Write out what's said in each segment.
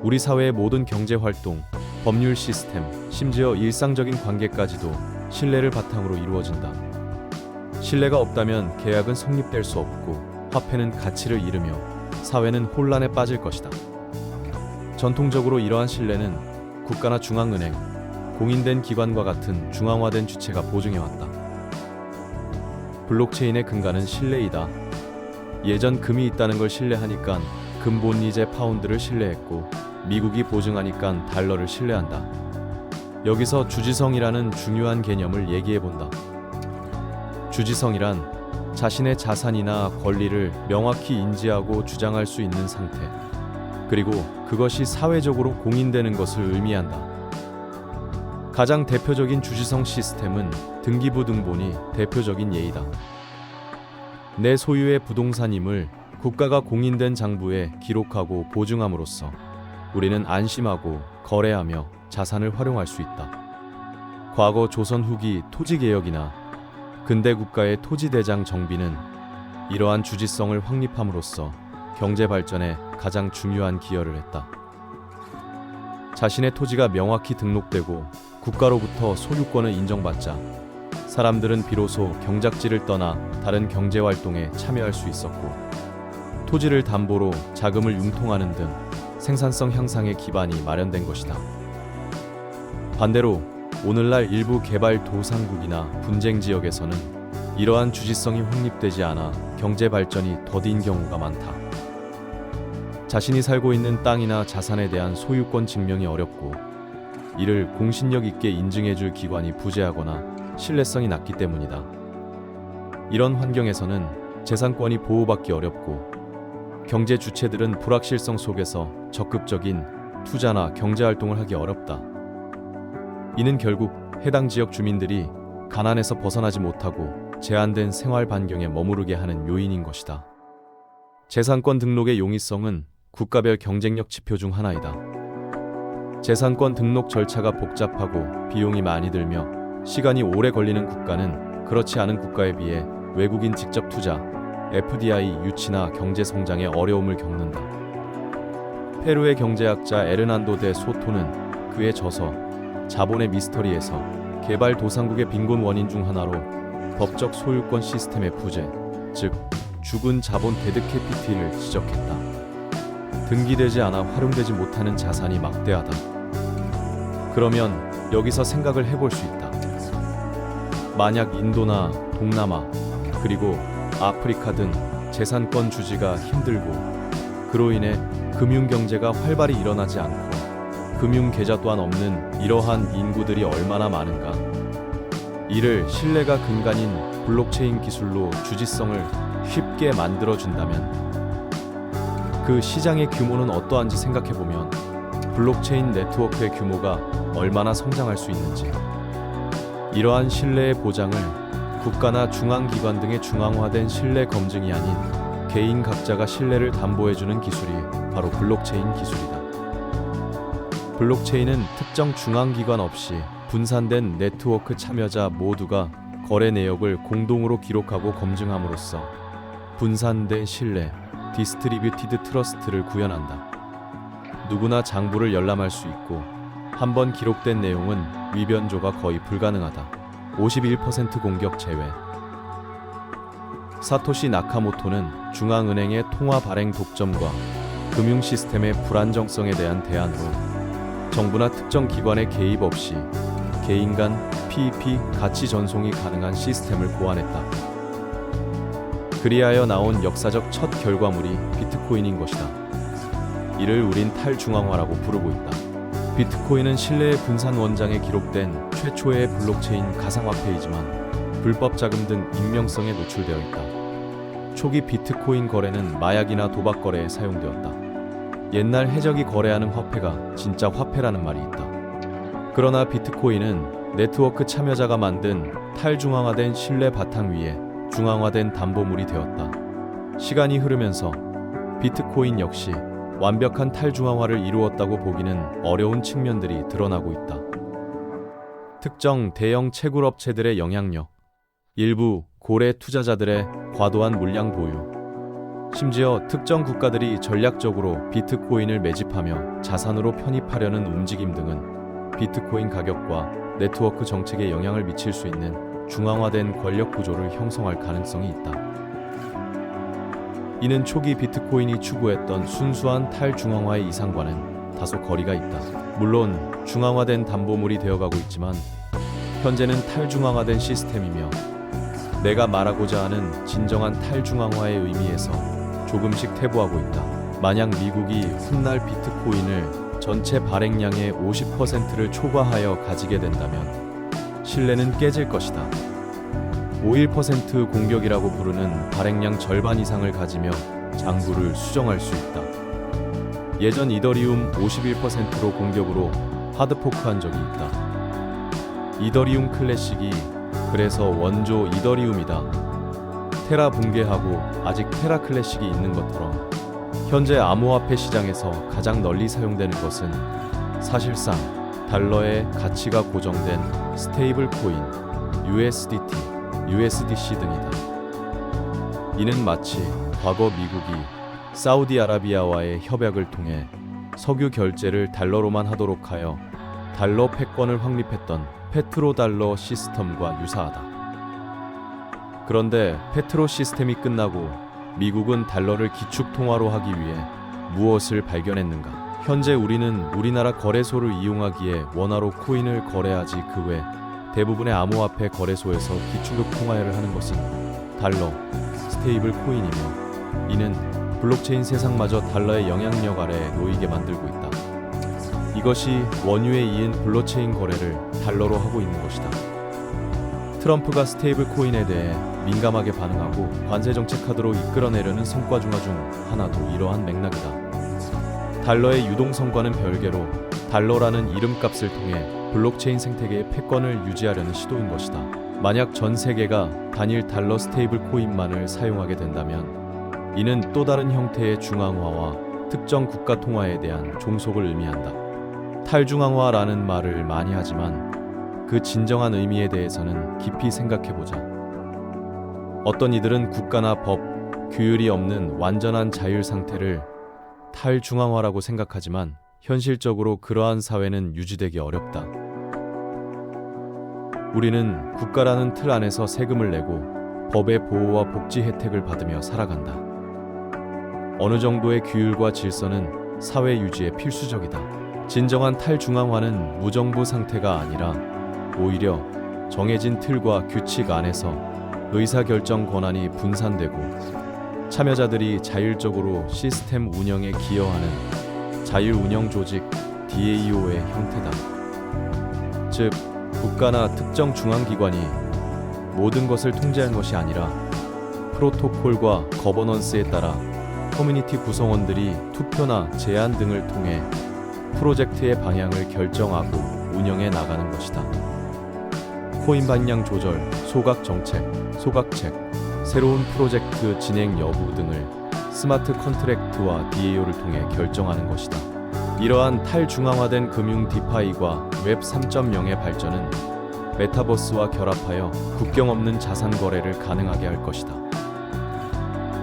우리 사회의 모든 경제 활동, 법률 시스템, 심지어 일상적인 관계까지도 신뢰를 바탕으로 이루어진다. 신뢰가 없다면 계약은 성립될 수 없고 화폐는 가치를 잃으며 사회는 혼란에 빠질 것이다. 전통적으로 이러한 신뢰는 국가나 중앙은행, 공인된 기관과 같은 중앙화된 주체가 보증해왔다. 블록체인의 근간은 신뢰이다. 예전 금이 있다는 걸 신뢰하니까 금본위제 파운드를 신뢰했고 미국이 보증하니까 달러를 신뢰한다. 여기서 주지성이라는 중요한 개념을 얘기해본다. 주지성이란 자신의 자산이나 권리를 명확히 인지하고 주장할 수 있는 상태, 그리고 그것이 사회적으로 공인되는 것을 의미한다. 가장 대표적인 주지성 시스템은 등기부 등본이 대표적인 예이다. 내 소유의 부동산임을 국가가 공인된 장부에 기록하고 보증함으로써 우리는 안심하고 거래하며 자산을 활용할 수 있다. 과거 조선 후기 토지개혁이나 근대 국가의 토지대장 정비는 이러한 주지성을 확립함으로써 경제 발전에 가장 중요한 기여를 했다. 자신의 토지가 명확히 등록되고 국가로부터 소유권을 인정받자 사람들은 비로소 경작지를 떠나 다른 경제 활동에 참여할 수 있었고, 토지를 담보로 자금을 융통하는 등 생산성 향상의 기반이 마련된 것이다. 반대로 오늘날 일부 개발도상국이나 분쟁 지역에서는 이러한 주지성이 확립되지 않아 경제 발전이 더딘 경우가 많다. 자신이 살고 있는 땅이나 자산에 대한 소유권 증명이 어렵고 이를 공신력 있게 인증해줄 기관이 부재하거나 신뢰성이 낮기 때문이다. 이런 환경에서는 재산권이 보호받기 어렵고 경제 주체들은 불확실성 속에서 적극적인 투자나 경제활동을 하기 어렵다. 이는 결국 해당 지역 주민들이 가난에서 벗어나지 못하고 제한된 생활 반경에 머무르게 하는 요인인 것이다. 재산권 등록의 용이성은 국가별 경쟁력 지표 중 하나이다. 재산권 등록 절차가 복잡하고 비용이 많이 들며 시간이 오래 걸리는 국가는 그렇지 않은 국가에 비해 외국인 직접 투자, FDI 유치나 경제 성장에 어려움을 겪는다. 페루의 경제학자 에르난도 데 소토는 그의 저서 자본의 미스터리에서 개발도상국의 빈곤 원인 중 하나로 법적 소유권 시스템의 부재, 즉 죽은 자본 데드 캐피티를 지적했다. 등기되지 않아 활용되지 못하는 자산이 막대하다. 그러면 여기서 생각을 해볼 수 있다. 만약 인도나 동남아, 그리고 아프리카 등 재산권 주지가 힘들고 그로 인해 금융경제가 활발히 일어나지 않고 금융계좌 또한 없는 이러한 인구들이 얼마나 많은가. 이를 신뢰가 근간인 블록체인 기술로 주지성을 쉽게 만들어준다면 그 시장의 규모는 어떠한지 생각해보면 블록체인 네트워크의 규모가 얼마나 성장할 수 있는지. 이러한 신뢰의 보장을 국가나 중앙기관 등의 중앙화된 신뢰 검증이 아닌 개인 각자가 신뢰를 담보해주는 기술이 바로 블록체인 기술이다. 블록체인은 특정 중앙기관 없이 분산된 네트워크 참여자 모두가 거래 내역을 공동으로 기록하고 검증함으로써 분산된 신뢰, 디스트리뷰티드 트러스트를 구현한다. 누구나 장부를 열람할 수 있고 한번 기록된 내용은 위변조가 거의 불가능하다. 51% 공격 제외. 사토시 나카모토는 중앙은행의 통화 발행 독점과 금융 시스템의 불안정성에 대한 대안으로 정부나 특정 기관의 개입 없이 개인 간 PEP 가치 전송이 가능한 시스템을 고안했다. 그리하여 나온 역사적 첫 결과물이 비트코인인 것이다. 이를 우린 탈중앙화라고 부르고 있다. 비트코인은 신뢰의 분산 원장에 기록된 최초의 블록체인 가상화폐이지만 불법 자금 등 익명성에 노출되어 있다. 초기 비트코인 거래는 마약이나 도박 거래에 사용되었다. 옛날 해적이 거래하는 화폐가 진짜 화폐라는 말이 있다. 그러나 비트코인은 네트워크 참여자가 만든 탈중앙화된 신뢰 바탕 위에 중앙화된 담보물이 되었다. 시간이 흐르면서 비트코인 역시 완벽한 탈중앙화를 이루었다고 보기는 어려운 측면들이 드러나고 있다. 특정 대형 채굴업체들의 영향력, 일부 고래 투자자들의 과도한 물량 보유, 심지어 특정 국가들이 전략적으로 비트코인을 매집하며 자산으로 편입하려는 움직임 등은 비트코인 가격과 네트워크 정책에 영향을 미칠 수 있는 중앙화된 권력 구조를 형성할 가능성이 있다. 이는 초기 비트코인이 추구했던 순수한 탈중앙화의 이상과는 다소 거리가 있다. 물론 중앙화된 담보물이 되어가고 있지만 현재는 탈중앙화된 시스템이며 내가 말하고자 하는 진정한 탈중앙화의 의미에서 조금씩 퇴보하고 있다. 만약 미국이 훗날 비트코인을 전체 발행량의 50%를 초과하여 가지게 된다면 신뢰는 깨질 것이다. 51% 공격이라고 부르는 발행량 절반 이상을 가지며 장부를 수정할 수 있다. 예전 이더리움 51%로 공격으로 하드포크한 적이 있다. 이더리움 클래식이 그래서 원조 이더리움이다. 테라 붕괴하고 아직 테라 클래식이 있는 것처럼 현재 암호화폐 시장에서 가장 널리 사용되는 것은 사실상 달러의 가치가 고정된 스테이블 코인, USDT, USDC 등이다. 이는 마치 과거 미국이 사우디아라비아와의 협약을 통해 석유 결제를 달러로만 하도록 하여 달러 패권을 확립했던 페트로달러 시스템과 유사하다. 그런데 페트로 시스템이 끝나고 미국은 달러를 기축통화로 하기 위해 무엇을 발견했는가? 현재 우리는 우리나라 거래소를 이용하기에 원화로 코인을 거래하지 그 외 대부분의 암호화폐 거래소에서 기축 통화를 하는 것은 달러, 스테이블 코인이며 이는 블록체인 세상마저 달러의 영향력 아래에 놓이게 만들고 있다. 이것이 원유에 이은 블록체인 거래를 달러로 하고 있는 것이다. 트럼프가 스테이블 코인에 대해 민감하게 반응하고 관세 정책 카드로 이끌어내려는 성과 중 하나도 이러한 맥락이다. 달러의 유동성과는 별개로 달러라는 이름값을 통해 블록체인 생태계의 패권을 유지하려는 시도인 것이다. 만약 전 세계가 단일 달러 스테이블 코인만을 사용하게 된다면 이는 또 다른 형태의 중앙화와 특정 국가 통화에 대한 종속을 의미한다. 탈중앙화라는 말을 많이 하지만 그 진정한 의미에 대해서는 깊이 생각해보자. 어떤 이들은 국가나 법, 규율이 없는 완전한 자율 상태를 탈중앙화라고 생각하지만 현실적으로 그러한 사회는 유지되기 어렵다. 우리는 국가라는 틀 안에서 세금을 내고 법의 보호와 복지 혜택을 받으며 살아간다. 어느 정도의 규율과 질서는 사회 유지에 필수적이다. 진정한 탈중앙화는 무정부 상태가 아니라 오히려 정해진 틀과 규칙 안에서 의사결정 권한이 분산되고 참여자들이 자율적으로 시스템 운영에 기여하는 자율운영 조직 DAO의 형태다. 즉, 국가나 특정 중앙기관이 모든 것을 통제하는 것이 아니라 프로토콜과 거버넌스에 따라 커뮤니티 구성원들이 투표나 제안 등을 통해 프로젝트의 방향을 결정하고 운영해 나가는 것이다. 코인 반량 조절, 소각 정책, 소각책, 새로운 프로젝트 진행 여부 등을 스마트 컨트랙트와 DAO를 통해 결정하는 것이다. 이러한 탈중앙화된 금융 디파이과 웹 3.0의 발전은 메타버스와 결합하여 국경 없는 자산 거래를 가능하게 할 것이다.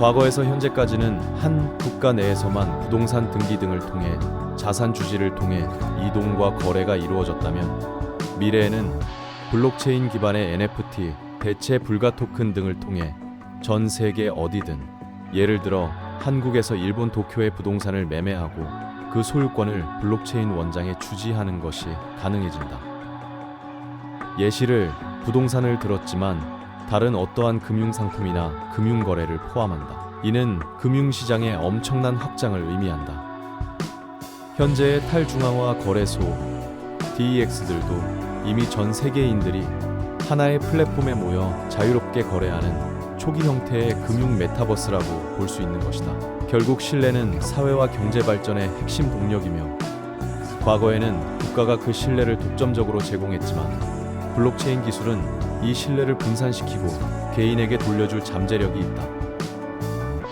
과거에서 현재까지는 한 국가 내에서만 부동산 등기 등을 통해 자산 주지를 통해 이동과 거래가 이루어졌다면 미래에는 블록체인 기반의 NFT, 대체 불가 토큰 등을 통해 전 세계 어디든 예를 들어 한국에서 일본 도쿄의 부동산을 매매하고 그 소유권을 블록체인 원장에 주지하는 것이 가능해진다. 예시를 부동산을 들었지만 다른 어떠한 금융상품이나 금융거래를 포함한다. 이는 금융시장의 엄청난 확장을 의미한다. 현재의 탈중앙화 거래소 DEX들도 이미 전 세계인들이 하나의 플랫폼에 모여 자유롭게 거래하는 초기 형태의 금융 메타버스라고 볼 수 있는 것이다. 결국 신뢰는 사회와 경제 발전의 핵심 동력이며 과거에는 국가가 그 신뢰를 독점적으로 제공했지만 블록체인 기술은 이 신뢰를 분산시키고 개인에게 돌려줄 잠재력이 있다.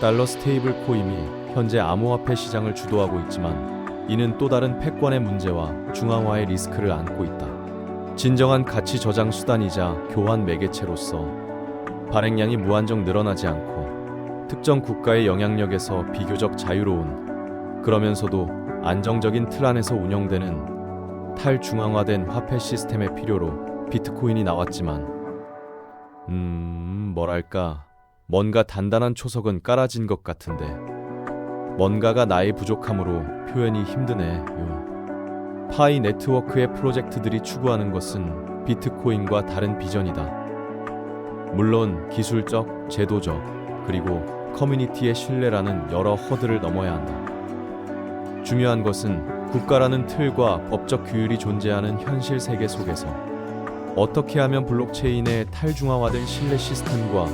달러 스테이블 코인이 현재 암호화폐 시장을 주도하고 있지만 이는 또 다른 패권의 문제와 중앙화의 리스크를 안고 있다. 진정한 가치 저장 수단이자 교환 매개체로서 발행량이 무한정 늘어나지 않고 특정 국가의 영향력에서 비교적 자유로운, 그러면서도 안정적인 틀 안에서 운영되는 탈중앙화된 화폐 시스템의 필요로 비트코인이 나왔지만 뭐랄까, 뭔가 단단한 초석은 깔아진 것 같은데 뭔가가 나의 부족함으로 표현이 힘드네. 파이 네트워크의 프로젝트들이 추구하는 것은 비트코인과 다른 비전이다. 물론 기술적, 제도적, 그리고 커뮤니티의 신뢰라는 여러 허들을 넘어야 한다. 중요한 것은 국가라는 틀과 법적 규율이 존재하는 현실 세계 속에서 어떻게 하면 블록체인의 탈중앙화된 신뢰 시스템과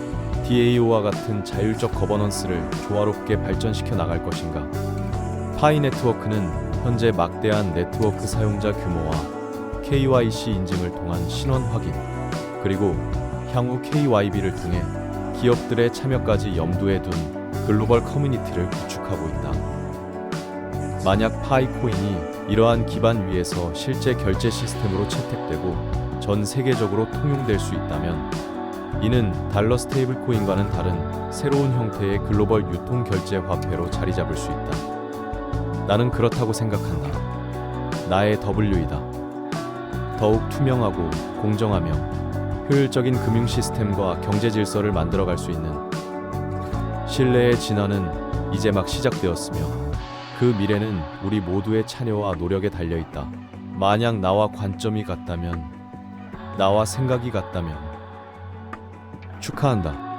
DAO와 같은 자율적 거버넌스를 조화롭게 발전시켜 나갈 것인가. 파이 네트워크는 현재 막대한 네트워크 사용자 규모와 KYC 인증을 통한 신원 확인, 그리고 향후 KYB를 통해 기업들의 참여까지 염두에 둔 글로벌 커뮤니티를 구축하고 있다. 만약 파이코인이 이러한 기반 위에서 실제 결제 시스템으로 채택되고 전 세계적으로 통용될 수 있다면 이는 달러 스테이블 코인과는 다른 새로운 형태의 글로벌 유통 결제 화폐로 자리 잡을 수 있다. 나는 그렇다고 생각한다. 나의 W이다. 더욱 투명하고 공정하며 효율적인 금융 시스템과 경제 질서를 만들어갈 수 있는 신뢰의 진화는 이제 막 시작되었으며 그 미래는 우리 모두의 참여와 노력에 달려 있다. 만약 나와 관점이 같다면, 나와 생각이 같다면 축하한다.